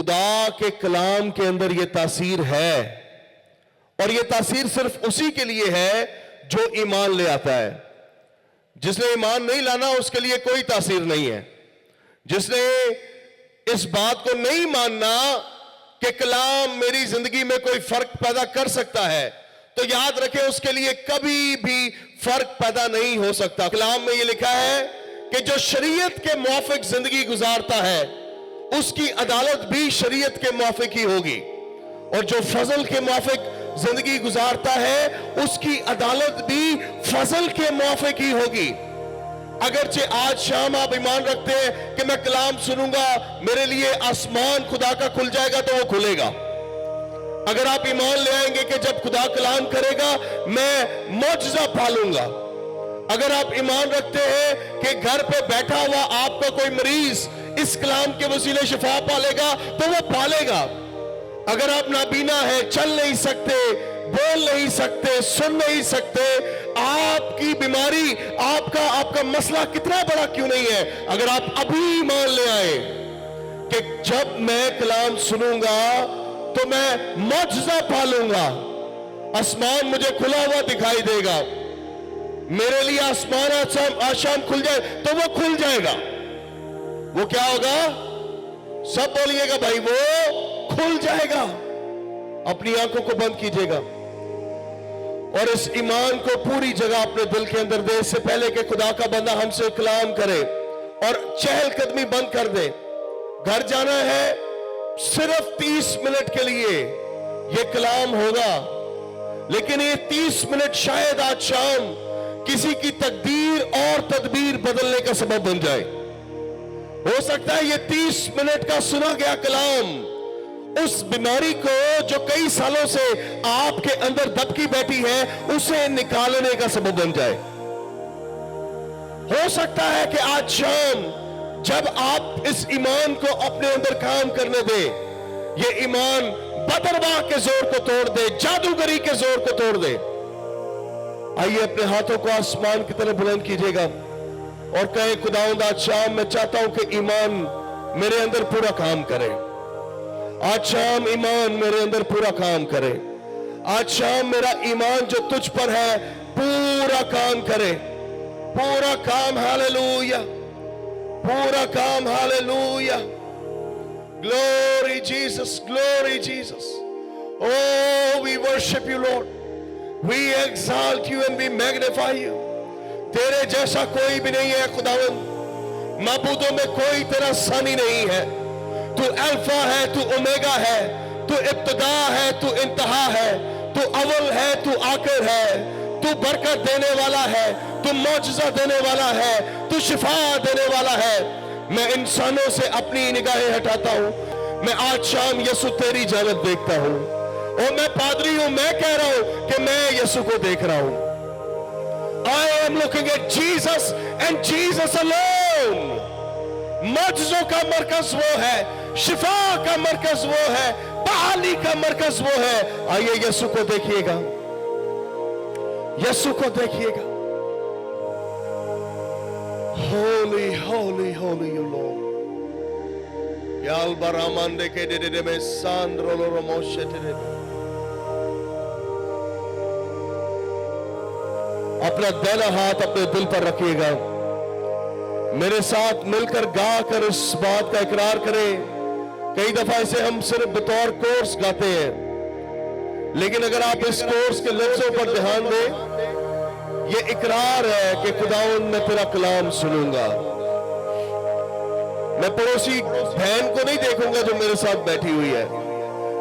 खुदा के कलाम के अंदर यह तासीर है, और यह तासीर सिर्फ उसी के लिए है जो ईमान ले आता है। जिसने ईमान नहीं लाना उसके लिए कोई तासीर नहीं है। जिसने इस बात को नहीं मानना कि कलाम मेरी जिंदगी में कोई फर्क पैदा कर सकता है, तो याद रखें उसके लिए कभी भी फर्क पैदा नहीं हो सकता। कलाम में यह लिखा है कि जो शरीयत के मुआफिक जिंदगी गुजारता है उसकी अदालत भी शरीयत के मुआफिक ही होगी, और जो फजल के मुआफिक जिंदगी गुजारता है उसकी अदालत भी फजल के मुआफिक ही होगी। अगरचे आज शाम आप ईमान रखते हैं कि मैं कलाम सुनूंगा, मेरे लिए आसमान खुदा का खुल जाएगा, तो वो खुलेगा। अगर आप ईमान ले आएंगे कि जब खुदा कलाम करेगा मैं मौजज़ा पालूंगा, अगर आप ईमान रखते हैं कि घर पे बैठा हुआ आपका कोई मरीज इस कलाम के वसीले शिफा पालेगा, तो वो पालेगा। अगर आप नाबीना है, चल नहीं सकते, बोल नहीं सकते, सुन नहीं सकते, आपकी बीमारी, आपका मसला कितना बड़ा क्यों नहीं है, अगर आप अभी ईमान ले आए कि जब मैं कलाम सुनूंगा तो मैं मौजज़ा पालूंगा, आसमान मुझे खुला हुआ दिखाई देगा, मेरे लिए आसमान आज शाम खुल जाए, तो वो खुल जाएगा। वो क्या होगा? सब बोलिएगा भाई, वो खुल जाएगा। अपनी आंखों को बंद कीजिएगा और इस ईमान को पूरी जगह अपने दिल के अंदर दे, इससे पहले कि खुदा का बंदा हमसे कलाम करे, और चहलकदमी बंद कर दे। घर जाना है, सिर्फ 30 मिनट के लिए यह कलाम होगा, लेकिन ये 30 मिनट शायद आज शाम किसी की तकदीर और तदबीर बदलने का सबब बन जाए। हो सकता है ये 30 मिनट का सुना गया कलाम उस बीमारी को जो कई सालों से आपके अंदर दबकी बैठी है उसे निकालने का सबब बन जाए। हो सकता है कि आज शाम जब आप इस ईमान को अपने अंदर काम करने दे, ये ईमान बदरवाह के जोर को तोड़ दे, जादूगरी के जोर को तोड़ दे। आइए अपने हाथों को आसमान की तरफ बुलंद कीजिएगा और कहें, खुदावंद आज शाम मैं चाहता हूं कि ईमान मेरे अंदर पूरा काम करे। आज शाम ईमान मेरे अंदर पूरा काम करे। आज शाम मेरा ईमान जो तुझ पर है पूरा काम करे, पूरा काम। हालेलुया, पूरा काम। Hallelujah, glory Jesus, glory Jesus. Oh, we worship you, Lord. We exalt you and we magnify you. तेरे जैसा कोई भी नहीं है खुदावंद, माबूदों में कोई तेरा सानी नहीं है। तू अल्फा है, तू ओमेगा है, तू इब्तिदा है, तू इंतहा है, तू अव्वल है, तू आखिर है, तू बरकत देने वाला है, तू मौजज़ा देने वाला है, तू शिफा देने वाला है। मैं इंसानों से अपनी निगाहें हटाता हूं, मैं आज शाम यीशु तेरी जानब देखता हूं, और मैं पादरी हूं, मैं कह रहा हूं कि मैं यीशु को देख रहा हूं। I am looking at Jesus and Jesus alone. मौजज़ों का मरकज वो है, शिफा का मरकज वो है, बहाली का मरकज वो है। आइए यीशु को देखिएगा, यीशु को देखिएगा। Holy, holy, holy you Lord. याल बरामंदे के डेडे में सांद्रो लो रोमोशे तेरे। अपना दाहिना हाथ अपने दिल पर रखिएगा, मेरे साथ मिलकर गा कर इस बात का इकरार करें। कई दफा इसे हम सिर्फ बतौर कोर्स गाते हैं, लेकिन अगर आप इस कोर्स के लफ्जों पर ध्यान दें, ये इकरार है कि खुदावंद मैं तेरा कलाम सुनूंगा। मैं पड़ोसी बहन को नहीं देखूंगा जो मेरे साथ बैठी हुई है,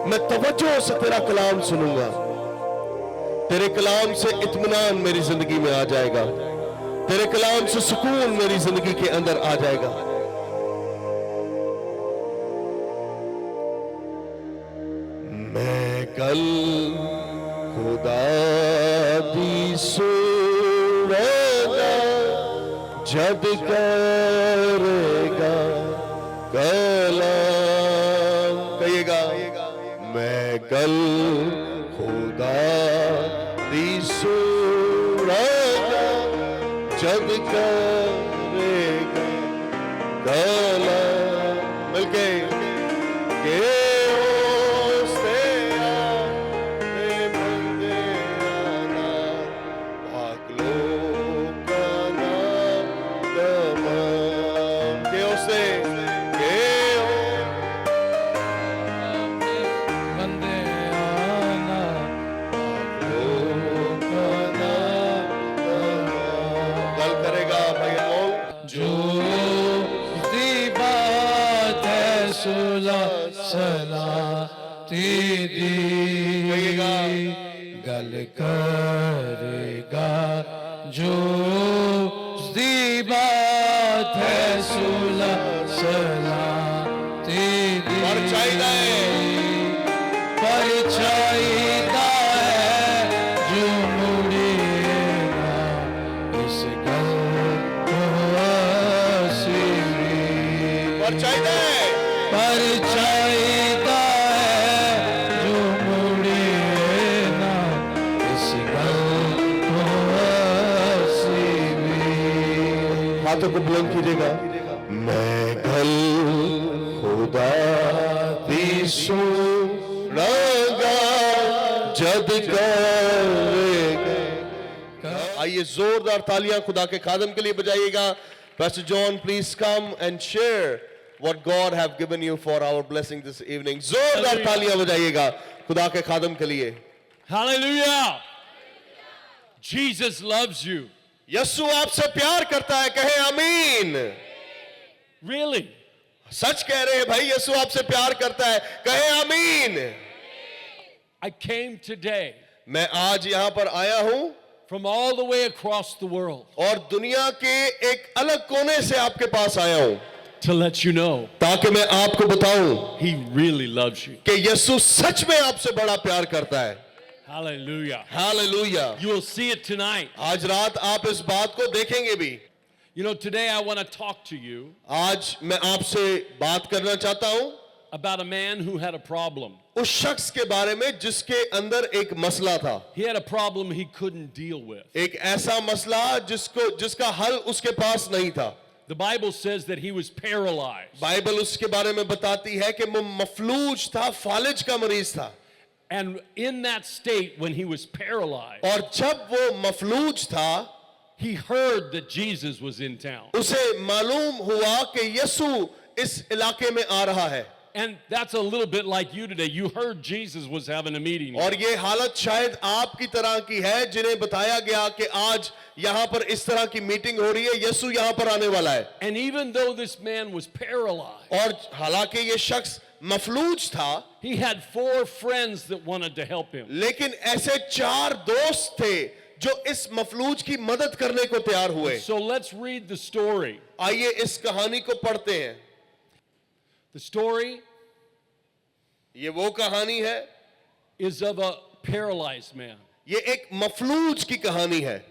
मैं तवज्जो से तेरा कलाम सुनूंगा। तेरे कलाम से इत्मीनान मेरी जिंदगी में आ जाएगा, तेरे कलाम से सुकून मेरी जिंदगी के अंदर आ जाएगा। मैं कल खुदा दी सूरगा जब करेगा कलाम। कहिएगा, मैं कल खुदा दी सूरगा जब करेगा कलाम। मिलके सुलह सलामती दी, गल करेगा जो उसदी बात है, सुलह सलामती दी। परचाईदा है जो मुड़े ना इस गल को असीरी, परचाईदा है जो मुड़े ना इस गल को असीरी। हाथों को बुलंद कीजिएगा। मैं गल खुदा दी सुनागा जद करेगा। आइए जोरदार तालियां खुदा के खादम के लिए बजाइएगा। Pastor John, please come and share what God have given you for our blessing this evening. जोरदार तालियां बजाइएगा खुदा के खादम के लिए। Hallelujah! Jesus loves you. यीशु आपसे प्यार करता है, कहे आमीन। Really? सच कह रहे हैं भाई, यीशु आपसे प्यार करता है, कहे आमीन। I came today मैं आज यहां पर आया हूं from all the way across the world और दुनिया के एक अलग कोने से आपके पास आया हूं to let you know ताकि मैं आपको बताऊं He really loves you. कि यीशु सच में आपसे बड़ा प्यार करता है। Hallelujah. Hallelujah. You will see it tonight. आज रात आप इस बात को देखेंगे भी। You know, today I want to talk to you आज मैं आपसे बात करना चाहता हूं about a man who had a problem. उस शख्स के बारे में जिसके अंदर एक मसला था, He had a problem he couldn't deal with. एक ऐसा मसला जिसका हल उसके पास नहीं था। The Bible says that he was paralyzed. Bible उसके बारे में बताती है कि वो मफलूज था, फालिज का मरीज था। And in that state, when he was paralyzed, और जब वो मफलूज था he heard that Jesus was in town. उसे मालूम हुआ कि यीशु इस इलाके में आ रहा है। And that's a little bit like you today. You heard Jesus was having a meeting. और ये हालत शायद आपकी तरह की है जिन्हें बताया गया कि आज यहाँ पर इस तरह की मीटिंग हो रही है, यीशु यहाँ पर आने वाला है। And even though this man was paralyzed, और हालांकि ये शख्स मफलूज था, he had 4 friends that wanted to help him. लेकिन ऐसे 4 दोस्त थे जो इस मफलूज की मदद करने को तैयार हुए। So let's read the story. आइए इस कहानी को पढ़ते हैं। The story ये वो कहानी है, is of a paralyzed man. ये एक मफलूज की कहानी है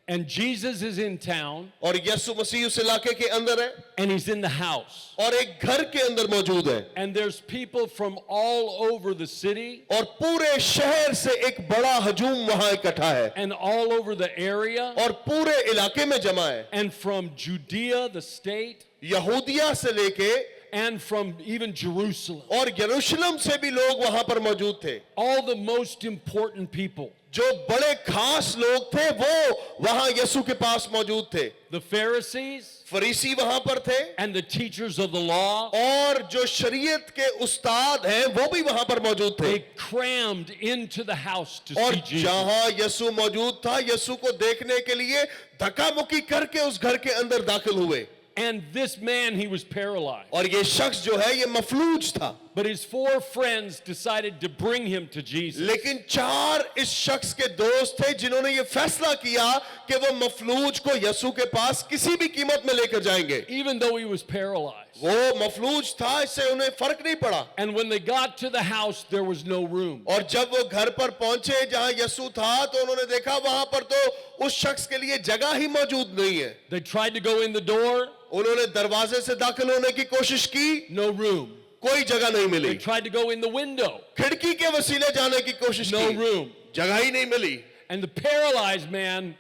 And Jesus is in town और यीशु मसीह उस इलाके के अंदर है and he's in the house. और एक घर के अंदर मौजूद है And there's people from all over the city और पूरे शहर से एक बड़ा हजूम वहां इकट्ठा है and all over the area और पूरे इलाके में जमा है। and from Judea, the state, यहूदिया से लेके and from even Jerusalem. और यरूशलेम से भी लोग वहां पर मौजूद थे। All the most important people. जो बड़े खास लोग थे वो वहां यीशु के पास मौजूद थे। The Pharisees फरीसी वहां पर थे and the teachers of the law. और जो शरीयत के उस्ताद हैं वो भी वहां पर मौजूद थे। They crammed into the house to और see Jesus. जहां यीशु मौजूद था, यीशु को देखने के लिए धक्का मुक्की करके उस घर के अंदर दाखिल हुए। And this man, he was paralyzed. और ये शख्स जो है ये मफलूज था, But his 4 friends decided to bring him to Jesus. लेकिन 4 इस शख्स के दोस्त थे जिन्होंने ये फैसला किया कि वो मफलूज को यीशु के पास किसी भी कीमत में लेकर जाएंगे। Even though he was paralyzed. वो मफलूज था, इससे उन्हें फर्क नहीं पड़ा। And when they got to the house, there was no room. और जब वो घर पर पहुंचे जहां यीशु था तो उन्होंने देखा वहां पर तो उस शख्स के लिए जगह ही मौजूद नहीं है। They tried to go in the door, उन्होंने दरवाजे से दाखिल होने की कोशिश की, no room. कोई जगह नहीं They milli. tried to go in the window, खिड़की के वसीले जाने की कोशिश no की, room. जगह ही नहीं मिली। And the paralyzed man,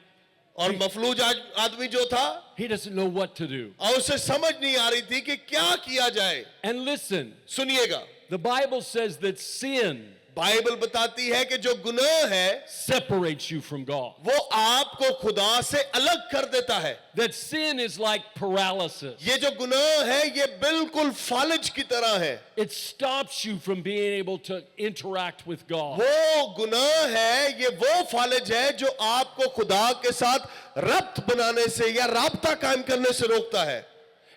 और मफलूज आदमी जो था he doesn't know what to do. और उसे समझ नहीं आ रही थी कि क्या किया जाए। And listen, सुनिएगा, the Bible says that sin Bible बताती है कि जो गुनाह है separates you from God. वो आपको खुदा से अलग कर देता है। That sin is like paralysis. ये जो गुनाह है ये बिल्कुल फालिज की तरह है। It stops you from being able to interact with God. वो गुनाह है, ये वो फालिज है जो आपको खुदा के साथ रब्त बनाने से या राब्ता कायम करने से रोकता है।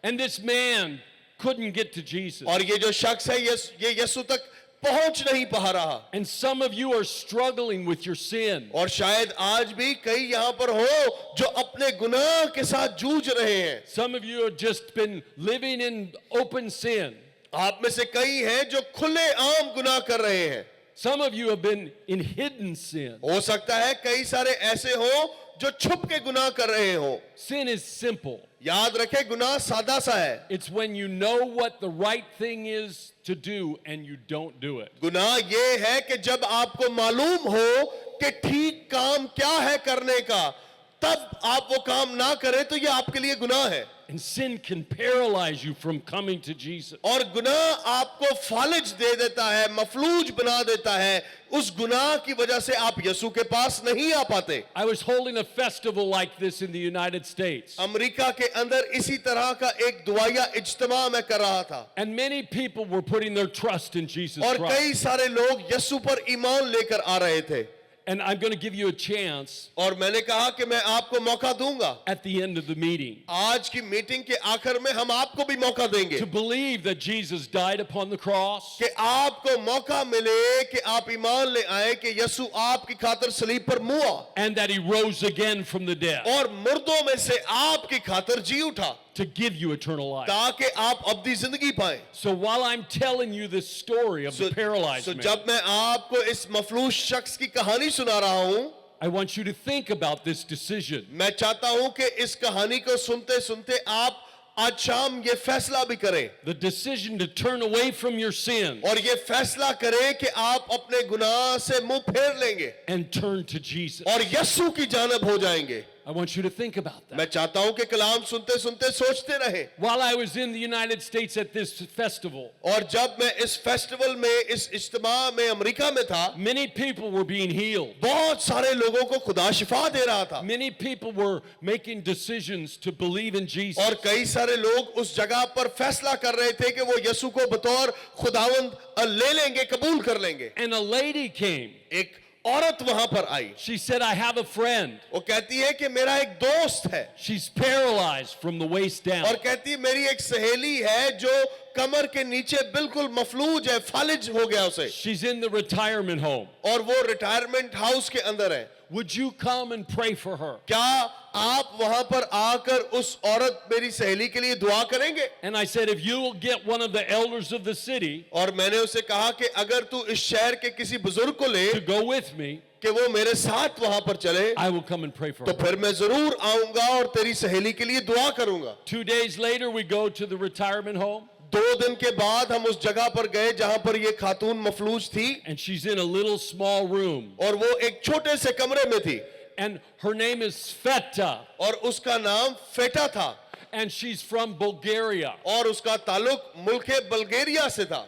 And this man, couldn't get to Jesus. और ये जो शख्स है ये यीशु तक पहुंच नहीं पा रहा। And some of you are struggling with your sin. और शायद आज भी कई यहाँ पर हो जो अपने गुनाह के साथ जूझ रहे हैं। Some of you have just been living in open sin. आप में से कई हैं जो खुले आम गुनाह कर रहे हैं। Some of you have been in hidden sin. हो सकता है कई सारे ऐसे हो जो छुप के गुनाह कर रहे हो। Sin is simple. याद रखें गुनाह सादा सा है। It's when you know what the right thing is to do and you don't do it. गुनाह ये है कि जब आपको मालूम हो कि ठीक काम क्या है करने का, तब आप वो काम ना करें तो ये आपके लिए गुनाह है। And sin can paralyze you from coming to Jesus. और गुनाह आपको फालिज दे देता है, मफलूज बना देता है। उस गुनाह की वजह से आप यीशु के पास नहीं आ पाते। I was holding a festival like this in the United States. America के अंदर इसी तरह का एक दुआया इज्तिमा मैं कर रहा था। And many people were putting their trust in Jesus और Christ. कई सारे लोग यीशु पर ईमान लेकर आ रहे थे। And I'm going to give you a chance और मैंने कहा कि मैं आपको मौका दूंगा। at the end of the meeting आज की मीटिंग के आखिर में हम आपको भी मौका देंगे to believe that Jesus died upon the cross, कि आपको मौका मिले कि आप ईमान ले आए कि यीशु आपकी खातिर सलीब पर मुआ and that he rose again from the dead और मुर्दों में से आपकी खातिर जी उठा to give you eternal life. ताकि आप अब्दी जिंदगी पाएं। So while I'm telling you this story of the paralyzed man, जब मैं आपको इस मफलूज शख्स की कहानी सुना रहा हूं, I want you to think about this decision. मैं चाहता हूं कि इस कहानी को सुनते सुनते आप आज शाम ये फैसला भी करें The decision to turn away from your sin और ये फैसला करें कि आप अपने गुनाह से मुंह फेर लेंगे and turn to Jesus. और यीशु की जानब हो जाएंगे। I want you to think about that. मैं चाहता हूं कि कलाम सुनते सुनते सोचते रहें। While I was in the United States at this festival, और जब मैं इस फेस्टिवल में, इस इज्तिमा में अमेरिका में था, many people were being healed. बहुत सारे लोगों को खुदा शिफा दे रहा था Many people were making decisions to believe in Jesus. और कई सारे लोग उस जगह पर फैसला कर रहे थे कि वो यीशु को बतौर खुदावंद ले लेंगे, कबूल कर लेंगे। And a lady came. एक औरत वहां पर आई। She said, I have a friend. वो कहती है कि मेरा एक दोस्त है She's paralyzed from the waist down. और कहती है मेरी एक सहेली है जो कमर के नीचे बिल्कुल मफलूज है, फालिज हो गया उसे She's in the retirement home. और वो रिटायरमेंट हाउस के अंदर है। Would you come and pray for her? क्या आप वहां पर आकर उस औरत मेरी सहेली के लिए दुआ करेंगे? And I said, if you will get one of the elders of the city और मैंने उसे कहा कि अगर तू इस शहर के किसी बुजुर्ग को ले to go with me, कि वो मेरे साथ वहां पर चले, I will come and pray for तो her. फिर मैं जरूर आऊंगा और तेरी सहेली के लिए दुआ करूंगा। 2 days later, we go to the retirement home, 2 दिन के बाद हम उस जगह पर गए जहां पर ये खातून मफलूज थी and she's in a little small room. और वो एक छोटे से कमरे में थी And her name is Sveta, और उसका नाम फेटा था and she's from Bulgaria. और उसका ताल्लुक मुल्क बल्गेरिया से था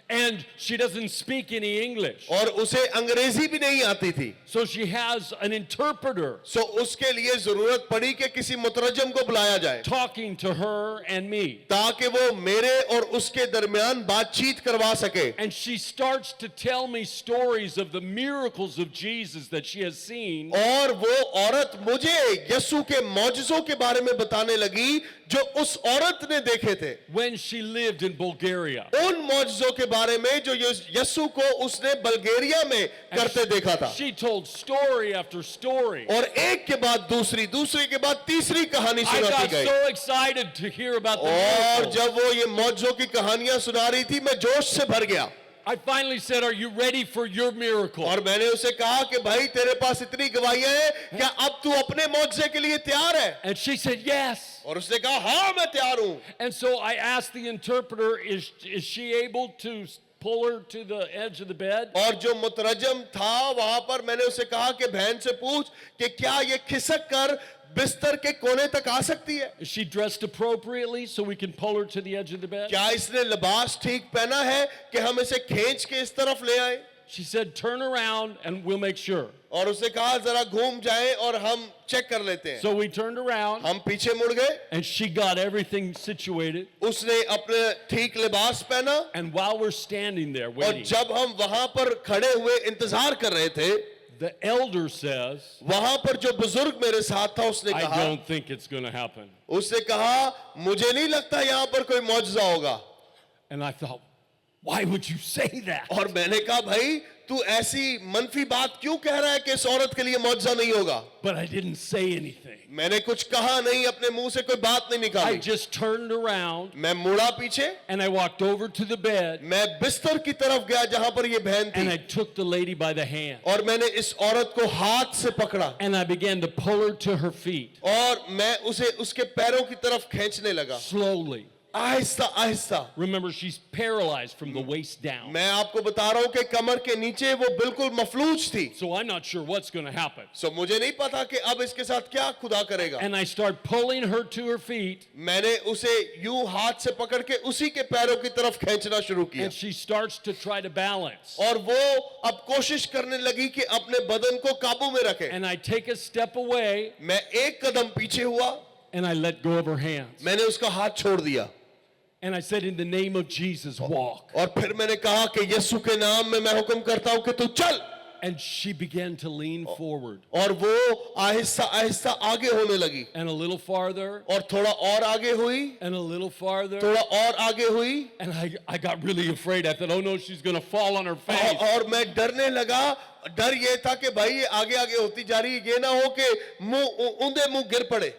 And she doesn't speak any English. और उसे अंग्रेजी भी नहीं आती थी। So she has an interpreter सो उसके लिए जरूरत पड़ी कि किसी मुतरजम को बुलाया जाए talking to her and me. ताकि वो मेरे और उसके दरमियान बातचीत करवा सके। And she starts to tell me stories of the miracles of Jesus that she has seen. और वो औरत मुझे यीशु के मौजज़ों के बारे में बताने लगी जो उस औरत ने देखे थे When she lived in Bulgaria. उन मौजज़ों के बारे में जो यीशु को उसने बल्गेरिया में करते देखा था। She told story after story. और एक के बाद दूसरी, दूसरी के बाद तीसरी कहानी I सुनाती got गई so excited to hear about the और miracles. जब वो ये मौजज़ों की कहानियां सुना रही थी मैं जोश से भर गया I finally said, are you ready for your miracle? और मैंने उसे कहा कि भाई तेरे पास इतनी गवाहियां हैं क्या अब तू अपने मौजज़े के लिए तैयार है? And she said, yes. और उसने कहा हाँ मैं तैयार हूं। And so I asked the interpreter, is she able to pull her to the edge of the bed? और जो मुतरजम था वहां पर मैंने उसे कहा कि बहन से पूछ कि क्या ये खिसक कर बिस्तर के कोने तक आ सकती है? Is she dressed appropriately so we can pull her to the edge of the bed? क्या इसने लिबास ठीक पहना है कि हम इसे खींच के इस तरफ ले आए? She said, turn around and we'll make sure. और उसने कहा जरा घूम जाए और हम चेक कर लेते हैं। So we turned around हम पीछे मुड़ गए, and she got everything situated. उसने अपने ठीक लिबास पहना And while we're standing there और waiting, जब हम वहां पर खड़े हुए इंतजार कर रहे थे The elder says, वहां पर जो बुजुर्ग मेरे साथ था उसने I कहा, don't think it's going to happen. उसने कहा मुझे नहीं लगता यहां पर कोई मौजज़ा होगा। And I thought, why would you say that? और मैंने कहा भाई तू ऐसी मनफी बात क्यों कह रहा है कि इस औरत के लिए मौजज़ा नहीं होगा। But I didn't say anything. मैंने कुछ कहा नहीं, अपने मुंह से कोई बात नहीं I निकाली। just turned around मैं मुड़ा पीछे, and I walked over to the bed मैं बिस्तर की तरफ गया जहां पर ये बहन and I थी, took the lady by the hand और मैंने इस औरत को हाथ से पकड़ा and I began to pull her to her feet और मैं उसे उसके पैरों की तरफ खींचने लगा, slowly. Aahista Aahista. Remember, she's paralyzed from the waist down. मैं आपको बता रहा हूं कि कमर के नीचे वो बिल्कुल मफलूज थी। So I'm not sure what's going to happen. सो मुझे नहीं पता कि अब इसके साथ क्या खुदा करेगा। And I start pulling her to her feet मैंने उसे यूं हाथ से पकड़ के उसी के पैरों की तरफ खींचना शुरू किया and she starts to try to balance. और वो अब कोशिश करने लगी कि अपने बदन को काबू में रखे। And I take a step away मैं एक कदम पीछे हुआ, and I let go of her hands. मैंने उसका हाथ छोड़ दिया And I said, in the name of Jesus, walk. और फिर मैंने कहा कि यीशु के नाम में मैं हुक्म करता हूं कि तू चल। And she began to lean forward और वो आहिस्ता आहिस्ता आगे होने लगी and a little farther और थोड़ा और आगे हुई, and a little farther. थोड़ा और आगे हुई And I got really afraid. I thought, oh no, she's going to fall on her face. और मैं डरने लगा। डर ये था कि भाई ये आगे आगे होती जा रही है, ये ना हो कि मुंह ऊंधे मुंह गिर पड़े।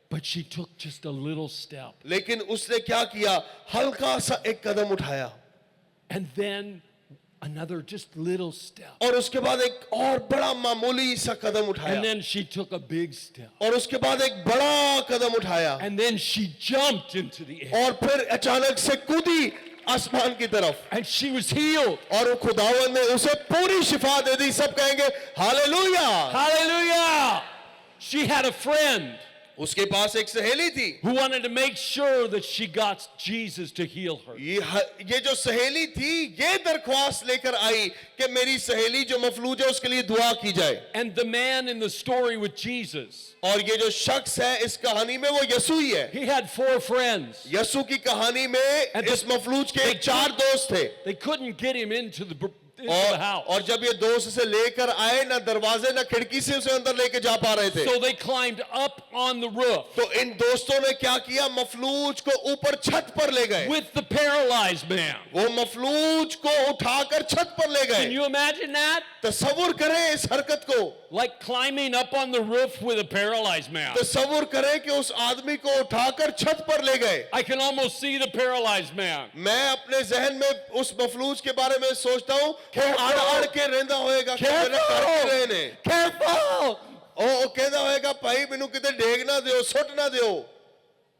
But she took just a little step. लेकिन उसने क्या किया, हल्का सा एक कदम उठाया And then another just little step. और उसके बाद एक और बड़ा मामूली सा कदम उठाया And then she took a big step. और उसके बाद एक बड़ा कदम उठाया And then she jumped into the air. और फिर अचानक से कूदी आसमान की तरफ And she was healed. और खुदावन ने उसे पूरी शिफा दे दी। सब कहेंगे hallelujah. Hallelujah! She had a friend उसके पास एक सहेली थी, who wanted to make sure that she got Jesus to heal her. ये जो सहेली थी ये दरख्वास्त लेकर आई कि मेरी सहेली जो मफलूज है उसके लिए दुआ की जाए। And the man in the story with Jesus, और ये जो शख्स है इस कहानी में वो यसू ही है। he had 4 friends. यसू की कहानी में इस मफलूज के 4 दोस्त थे They couldn't get him into the और house. जब ये दोस्त से लेकर आए ना दरवाजे ना खिड़की से उसे अंदर लेके जा पा रहे थे, So they climbed up on the roof तो इन दोस्तों ने क्या किया, मफलूज को ऊपर छत पर ले गए। with the paralyzed man. वो मफलूज को उठाकर छत पर ले Can गए। you imagine that? तसव्वुर करें इस हरकत को, Like climbing up on the roof with a paralyzed man. तसव्वुर करें कि उस आदमी को उठाकर छत पर ले गए। I can almost see the paralyzed man. मैं अपने जहन में उस मफलूज के बारे में सोचता हूँ कि आड़ आड़ के रहंदा होएगा कि मैंने कर के रहे ने। Careful! ओ कहता होएगा भाई मैनू किते डेग ना दियो, सुट ना दियो।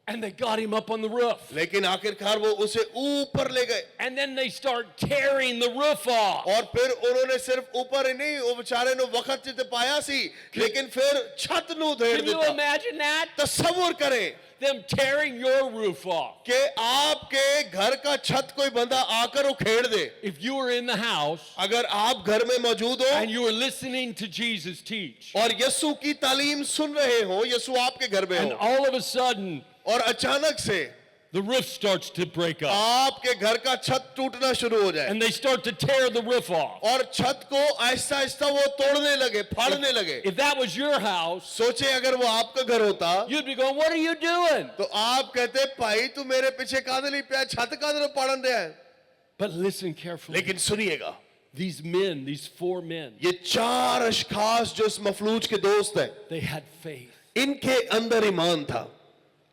And they got him up on the roof. लेकिन आखिरकार वो उसे ऊपर ले गए And then they start tearing the roof off. और फिर उन्होंने सिर्फ ऊपर ही नहीं, वो बेचारे ने वक्त जिते पाया सी, लेकिन फिर छत नू धेड़ Can you दिता। imagine that? तसव्वुर करें Them tearing your roof off. कि आपके घर का छत कोई बंदा आकर उखेड़ दे। If you were in the house अगर आप घर में मौजूद हो and you were listening to Jesus teach, और यीशु की तालीम सुन रहे हो, यीशु आपके घर में and हो all of a sudden और अचानक से the roof starts to break up, आपके घर का छत टूटना शुरू हो जाए and they start to tear the roof off. और छत को आहिस्ता आहिस्ता वो तोड़ने लगे, फाड़ने लगे। If that was your house, सोचे अगर वो आपका घर होता you'd be going, what are you doing? तो आप कहते भाई तू मेरे पीछे कादे नहीं पिया, छत कादे पाड़न रहा है। But listen carefully. लेकिन सुनिएगा, These men, these 4 men, ये 4 अशखास जो इस मफलूज के दोस्त हैं, they had faith. इनके अंदर ईमान था।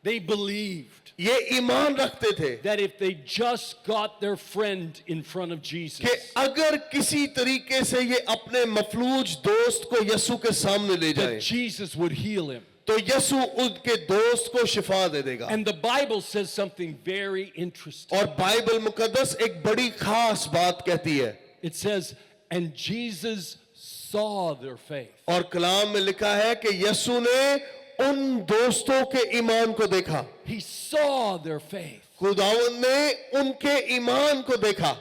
They believed ये ईमान रखते थे that if they just got their friend in front of Jesus, कि अगर किसी तरीके से ये अपने मफलूज दोस्त को यीशु के सामने ले जाए that Jesus would heal him. तो यीशु उनके दोस्त को शिफा दे देगा। And the Bible says something very interesting. और बाइबल मुकद्दस एक बड़ी खास बात कहती है It says, and Jesus saw their faith. और कलाम में लिखा है कि यीशु ने उन दोस्तों के ईमान को देखा। He saw their faith. खुदावंद ने उनके ईमान को देखा।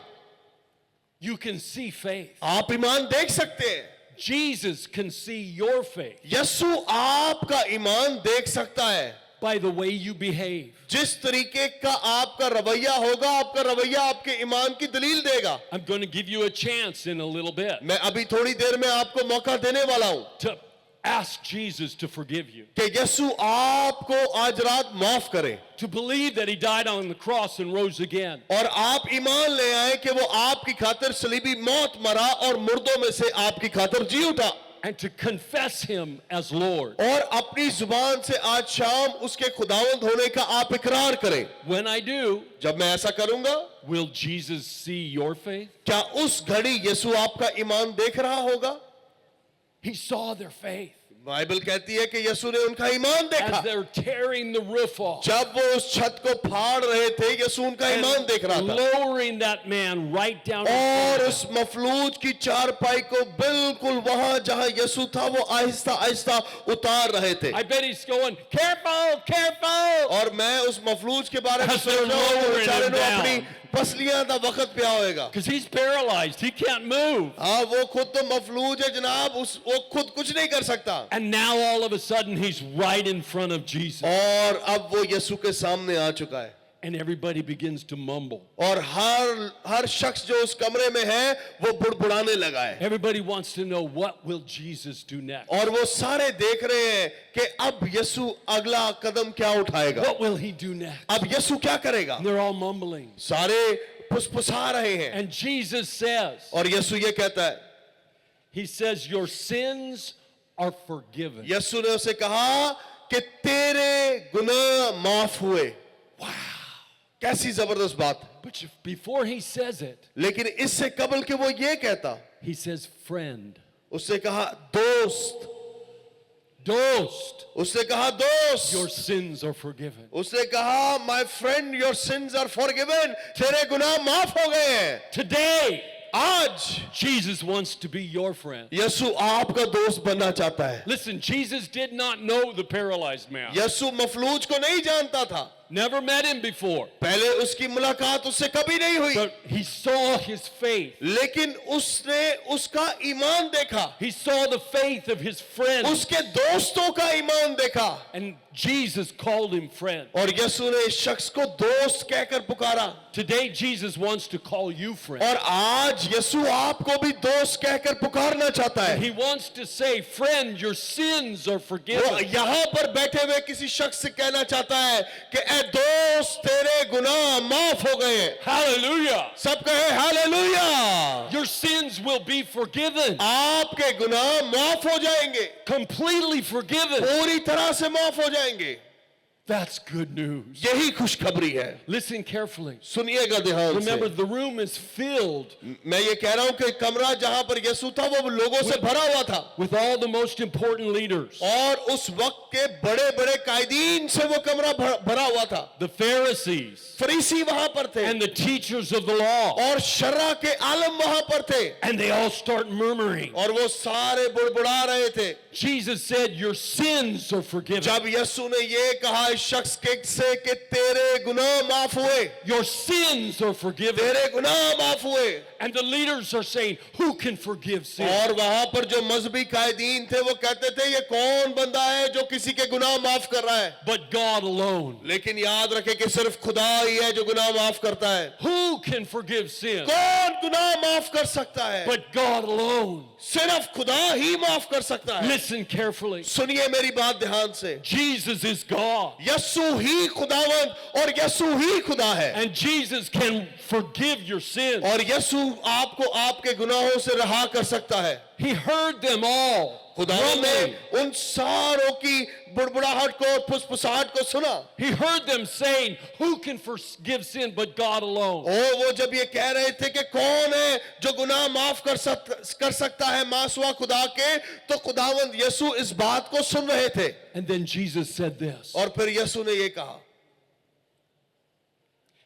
You can see faith. आप ईमान देख सकते हैं, Jesus can see your faith. यीशु आपका ईमान देख सकता है, by the way you behave. जिस तरीके का आपका रवैया होगा, आपका रवैया आपके ईमान की दलील देगा। I'm going to give you a chance in a little bit मैं अभी थोड़ी देर में आपको मौका देने वाला हूं to ask Jesus to forgive you, कि यीशु आपको आज रात माफ करे to believe that he died on the cross and rose again, और आप ईमान ले आए कि वो आपकी खातिर सलीबी मौत मरा और मुर्दों में से आपकी खातिर जी उठा, and to confess him as Lord. और अपनी जुबान से आज शाम उसके खुदावंद होने का आप इकरार करें। When I do, जब मैं ऐसा करूंगा, will Jesus see your faith? क्या उस घड़ी यीशु आपका ईमान देख रहा होगा? He saw their faith Bible कहती है कि यीशु ने उनका ईमान देखा। as they're tearing the roof off जब वो उस छत को फाड़ रहे थे, यीशु उनका ईमान देख रहा and था lowering that man right down. और उस मफलूज की चारपाई को बिल्कुल वहां जहां यीशु था वो आहिस्ता आहिस्ता उतार रहे थे। I bet he's going, careful, careful. और मैं उस मफलूज के बारे में As सोच they're रहा हूं, lowering बेचारे him ने down. अपनी पसलियां दा वक्त पे होएगा। Because he's paralyzed. He can't move. हाँ, वो खुद तो मफलूज है जनाब, वो खुद कुछ नहीं कर सकता। And now all of a sudden he's right in front of Jesus. और अब वो यीशु के सामने आ चुका है And everybody begins to mumble. और हर शख्स जो उस कमरे में है वो बुड़बुड़ाने लगा है Everybody wants to know, what will Jesus do next? और वो सारे देख रहे हैं कि अब यीशु अगला कदम क्या उठाएगा, What will he do next? अब यीशु क्या करेगा। And they're all mumbling. सारे फुसफुसा रहे हैं And Jesus says, और यीशु ये कहता है, he says, your sins are forgiven. यीशु ने उसे कहा कि तेरे गुनाह माफ हुए। कैसी जबरदस्त बात। But before he says it, लेकिन इससे कबल कि वो ये कहता, he says, friend, उससे कहा दोस्त, dost, उसने कहा दोस्त, your sins are forgiven. उसने कहा my friend your sins are forgiven, तेरे गुनाह माफ हो गए हैं। Today, आज Jesus wants to be your friend. यीशु आपका दोस्त बनना चाहता है। Listen, Jesus did not know the paralyzed man. यीशु मफलूज को नहीं जानता था, Never met him before. पहले उसकी मुलाकात उससे कभी नहीं हुई, But he saw his faith. लेकिन उसने उसका ईमान देखा, He saw the faith of his friends. उसके दोस्तों का ईमान देखा And Jesus called him friend. और यीशु ने इस शख्स को दोस्त कहकर पुकारा। Today, Jesus wants to call you friend. और आज यीशु आपको भी दोस्त कहकर पुकारना चाहता है। He wants to say, friend, your sins are वो forgiven. यहाँ पर बैठे हुए किसी शख्स से कहना चाहता है कि ए दोस्त तेरे गुनाह माफ हो गए। Hallelujah. सब कहे hallelujah. Your sins will be forgiven. आपके गुनाह माफ हो जाएंगे, Completely forgiven. पूरी तरह से माफ हो जाएंगे। That's good news. यही खुशखबरी है। Listen carefully. सुनिएगा ध्यान Remember, से। the room is filled मैं ये कह रहा हूं कि कमरा जहां पर यीशु था वो लोगों से भरा हुआ था with all the most important leaders. और उस वक्त के बड़े बड़े कायदीन से वो कमरा भरा हुआ था। The Pharisees फरीसी वहां पर थे and the teachers of the law. और शर्रा के आलम वहां पर थे And they all start murmuring. और वो सारे बुड़बुड़ा रहे थे। Jesus said, your sins are forgiven. जब यीशु ने ये कहा इस शख्स के से कि तेरे गुनाह माफ हुए, Your sins are forgiven. तेरे गुनाह माफ हुए, And the leaders are saying, who can forgive sin? और वहां पर जो मजहबी कायदीन थे वो कहते थे ये कौन बंदा है जो किसी के गुनाह माफ कर रहा है। But God alone. लेकिन याद रखे कि सिर्फ खुदा ही है जो गुनाह माफ करता है। Who can forgive sin? कौन गुनाह माफ कर सकता है? But God alone. सिर्फ खुदा ही माफ कर सकता है। Listen carefully. सुनिए मेरी बात ध्यान से, Jesus is God. यीशु ही खुदावंद और यीशु ही खुदा है And Jesus can forgive your sins. और यीशु आपको आपके गुनाहों से रहा कर सकता है। He heard them all. खुदावंद ने grumbling. उन सारों की बुड़बुड़ाहट को और फुसफुसाहट को सुना। He heard them saying, who can forgive sin but God alone? और वो जब ये कह रहे थे कि कौन है जो गुनाह माफ कर सकता है मासुआ खुदा के, तो खुदावंद यीशु इस बात को सुन रहे थे। And then Jesus said this. और फिर यीशु ने ये कहा,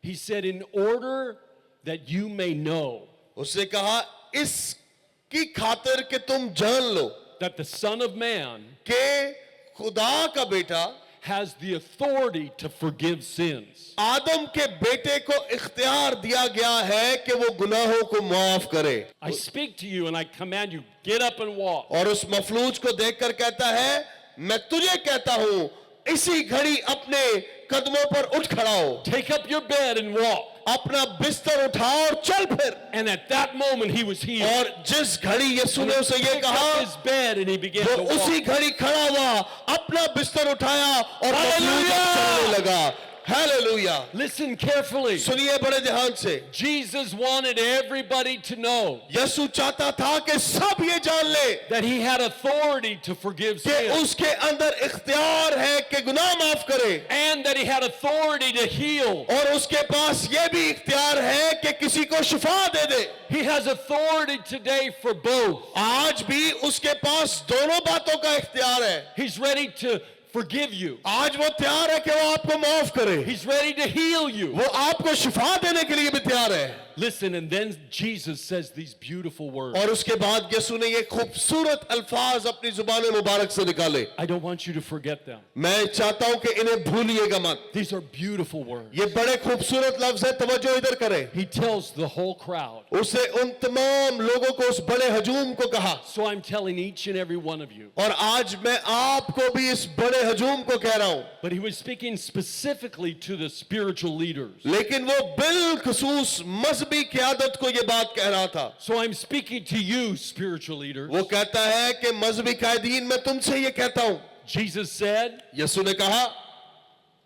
He said, in order that you may know उसने कहा इसकी खातिर कि तुम जान लो that the Son of Man कि खुदा का बेटा has the authority to forgive sins. आदम के बेटे को इख्तियार दिया गया है कि वो गुनाहों को माफ करे। I speak to you and I command you, get up and walk. और उस मफलूज को देखकर कहता है मैं तुझे कहता हूं इसी घड़ी अपने कदमों पर उठ खड़ा हो, Take up your bed and walk. अपना बिस्तर उठा और चल फिर। And at that moment he was healed. और जिस घड़ी यीशु ने उसे ये Picked up कहा, his bed and he began वो to walk. उसी घड़ी खड़ा हुआ, अपना बिस्तर उठाया और मफलूज चलने लगा। हालेलुया। Listen carefully. सुनिए बड़े ध्यान से, Jesus wanted everybody to know यीशु चाहता था कि सब ये जान ले that he had authority to forgive कि sin उसके अंदर इख्तियार है कि गुनाह माफ करे, and that he had authority to heal. और उसके पास ये भी इख्तियार है कि किसी को शिफा दे दे। He has authority today for both. आज भी उसके पास दोनों बातों का इख्तियार है। He's ready to forgive you. आज वो तैयार है कि वो आपको माफ करे, He's ready to heal you. वो आपको शिफा देने के लिए भी तैयार है। Listen, and then Jesus says these beautiful words. और उसके बाद यीशु ने ये खूबसूरत अल्फाज अपनी जुबान मुबारक से निकाले। I don't want you to forget them. मैं चाहता हूं कि इन्हें भूलिएगा मत। These are beautiful words. ये बड़े खूबसूरत लफ्ज है, तवज्जो इधर करें। He tells the whole crowd. उसने उन तमाम लोगों को, उस बड़े हजूम को कहा, So I'm telling each and every one of you. और आज मैं आपको भी इस बड़े हजूम को कह रहा हूं, But he was speaking specifically to the spiritual leaders. लेकिन वो बिलखुसूस मजहबी क़यादत को ये बात कह रहा था। So I'm speaking to you, spiritual leaders. वो कहता है कि मजहबी कायदीन, मैं तुमसे ये कहता हूं, Jesus said, यीशु ने कहा,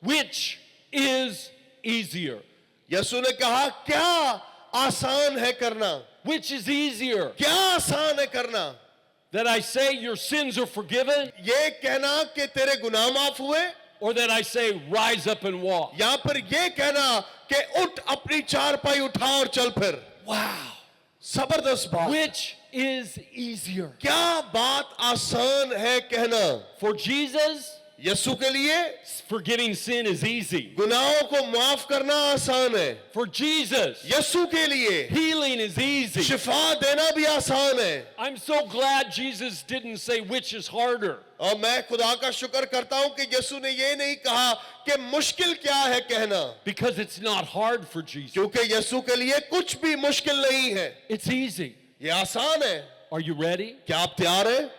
which is easier? यीशु ने कहा क्या आसान है करना, Which is easier? क्या आसान है करना, That I say your sins are forgiven, ये कहना कि तेरे गुनाह माफ हुए, or that I say rise up and walk? या फिर ये कहना कि उठ अपनी चारपाई उठा और चल फिर। Wow. जबरदस्त बात। Which is easier? क्या बात आसान है कहना? For Jesus, यीशु के लिए forgiving sin is easy. गुनाहों को माफ करना आसान है। For Jesus, यीशु के लिए healing is easy. शिफा देना भी आसान है। I'm so glad Jesus didn't say which is harder. और मैं खुदा का शुक्र करता हूं कि यीशु ने ये नहीं कहा कि मुश्किल क्या है कहना, Because it's not hard for Jesus. क्योंकि यीशु के लिए कुछ भी मुश्किल नहीं है, It's easy. ये आसान है। Are you ready? क्या आप तैयार हैं?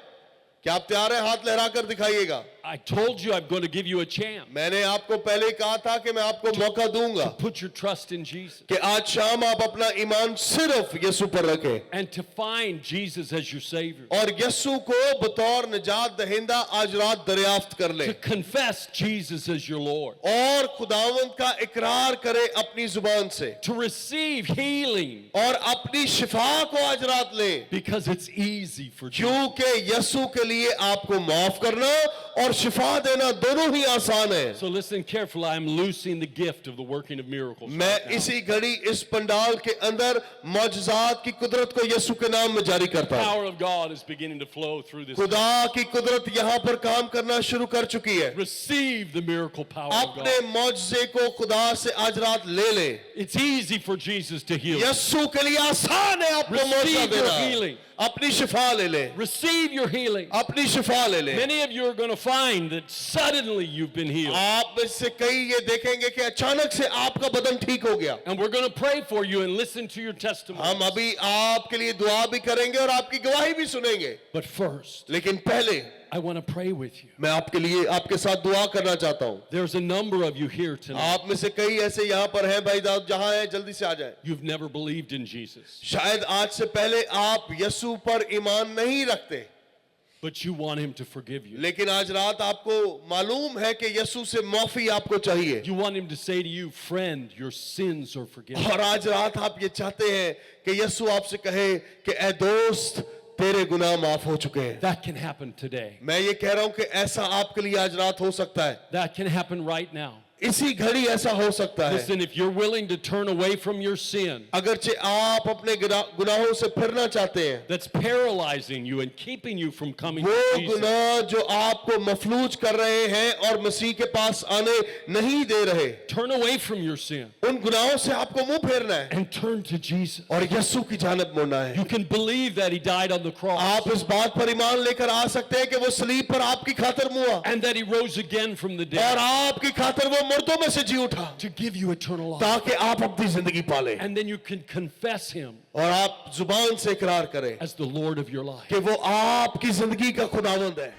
क्या आप तैयार हैं? हाथ लहरा कर दिखाइएगा। I told you I'm going to give you a chance. मैंने आपको पहले ही कहा था कि मैं आपको मौका दूंगा Put your trust in Jesus कि आज शाम आप अपना ईमान सिर्फ यीशु पर रखें and to find Jesus as your Savior. और यीशु को बतौर निजात दहिंदा आज रात दरियाफ्त कर ले To confess Jesus as your Lord. और खुदावंद का इकरार करे अपनी जुबान से To receive healing और अपनी शिफा को आज रात ले, because it's easy for Jesus. क्योंकि यीशु के लिए आपको माफ करना और शिफा देना दोनों ही आसान है। So listen carefully. I'm loosing the gift of the working of miracles. मैं right now. इसी घड़ी इस पंडाल के अंदर मौजज़ात की कुदरत को यीशु के नाम में जारी करता The हूं। power of God is beginning to flow through this. खुदा की कुदरत यहाँ पर काम करना शुरू कर चुकी है। Receive the miracle power of अपने God. मौजज़े को खुदा से आज रात ले ले। It's easy for Jesus to heal. यीशु के लिए आसान है आपको मौजज़ा Receive your देना। healing. अपनी शिफा ले ले, Receive your healing. अपनी शिफा ले ले। Many of you are going to find that suddenly you've been healed. आप में से कई ये देखेंगे कि अचानक से आपका बदन ठीक हो गया। And we're going to pray for you and listen to your testimony. हम अभी आपके लिए दुआ भी करेंगे और आपकी गवाही भी सुनेंगे, But first, लेकिन पहले I want to pray with you. मैं आपके लिए आपके साथ दुआ करना चाहता हूँ। There's a number of you here tonight. आप में से कई ऐसे यहाँ पर हैं, भाई साहब जहाँ हैं जल्दी से आ जाएं। You've never believed in Jesus, शायद आज से पहले आप यीशु पर ईमान नहीं रखते, but you want him to forgive you. लेकिन आज रात आपको मालूम है कि यीशु से माफी आपको चाहिए, You want him to say to you, friend, your sins are forgiven. और आज रात आप ये चाहते हैं कि यीशु आपसे कहे कि ए दोस्त तेरे गुनाह माफ हो चुके हैं। That can happen today. मैं ये कह रहा हूं कि ऐसा आपके लिए आज रात हो सकता है, That can happen right now. इसी घड़ी ऐसा हो सकता है। Listen, if you're willing to turn away from your sin अगरचे आप अपने गुनाहों से फिरना चाहते हैं, that's paralyzing you and keeping you from coming वो to Jesus, गुनाह जो आपको मफलूज कर रहे हैं और मसीह के पास आने नहीं दे रहे, turn away from your sin उन गुनाहों से आपको मुंह फेरना है and turn to Jesus. और यीशु की जानब मुड़ना है। You can believe that he died on the cross आप इस बात पर ईमान लेकर आ सकते हैं कि वो सलीब पर आपकी खातिर मुआ and that he rose again from the और dead आपकी खातिर वो मुर्दों में से जी उठा to give you eternal life. ताकि आप अपनी जिंदगी पालें And then you can confess him और आप जुबान से इकरार करें as the Lord of your life. कि वो आपकी जिंदगी का खुदावंद है।